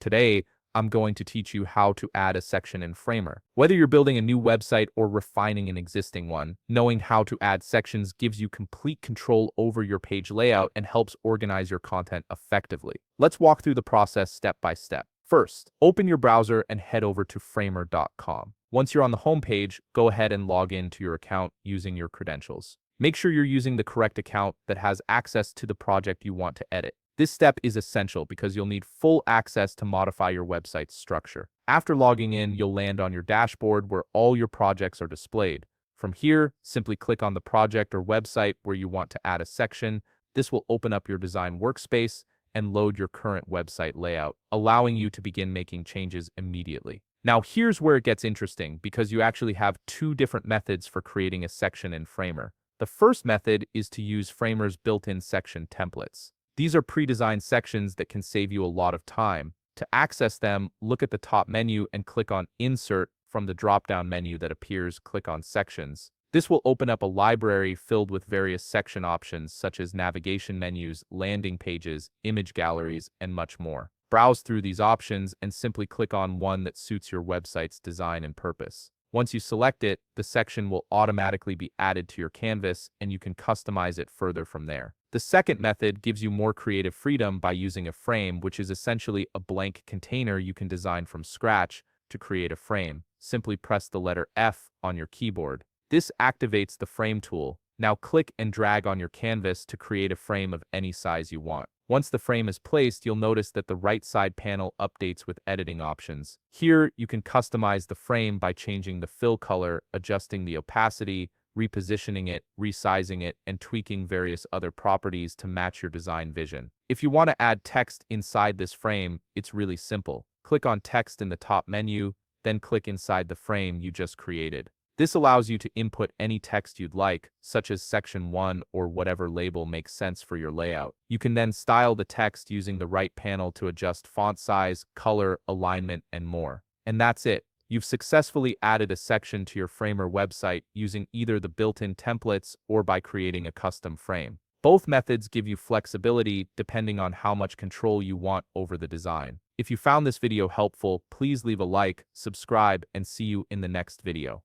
today, I'm going to teach you how to add a section in Framer. Whether you're building a new website or refining an existing one, knowing how to add sections gives you complete control over your page layout and helps organize your content effectively. Let's walk through the process step by step. First, open your browser and head over to framer.com. Once you're on the home page, go ahead and log in to your account using your credentials. Make sure you're using the correct account that has access to the project you want to edit. This step is essential because you'll need full access to modify your website's structure. After logging in, you'll land on your dashboard where all your projects are displayed. From here, simply click on the project or website where you want to add a section. This will open up your design workspace and load your current website layout, allowing you to begin making changes immediately. Now, here's where it gets interesting because you actually have two different methods for creating a section in Framer. The first method is to use Framer's built-in section templates. These are pre-designed sections that can save you a lot of time. To access them, look at the top menu and click on Insert from the drop-down menu that appears. Click on Sections. This will open up a library filled with various section options such as navigation menus, landing pages, image galleries, and much more. Browse through these options and simply click on one that suits your website's design and purpose. Once you select it, the section will automatically be added to your canvas and you can customize it further from there. The second method gives you more creative freedom by using a frame, which is essentially a blank container you can design from scratch. To create a frame, simply press the letter F on your keyboard. This activates the frame tool. Now click and drag on your canvas to create a frame of any size you want. Once the frame is placed, you'll notice that the right side panel updates with editing options. Here, you can customize the frame by changing the fill color, adjusting the opacity, repositioning it, resizing it, and tweaking various other properties to match your design vision. If you want to add text inside this frame, it's really simple. Click on Text in the top menu, then click inside the frame you just created. This allows you to input any text you'd like, such as Section 1 or whatever label makes sense for your layout. You can then style the text using the right panel to adjust font size, color, alignment, and more. And that's it. You've successfully added a section to your Framer website using either the built-in templates or by creating a custom frame. Both methods give you flexibility depending on how much control you want over the design. If you found this video helpful, please leave a like, subscribe, and see you in the next video.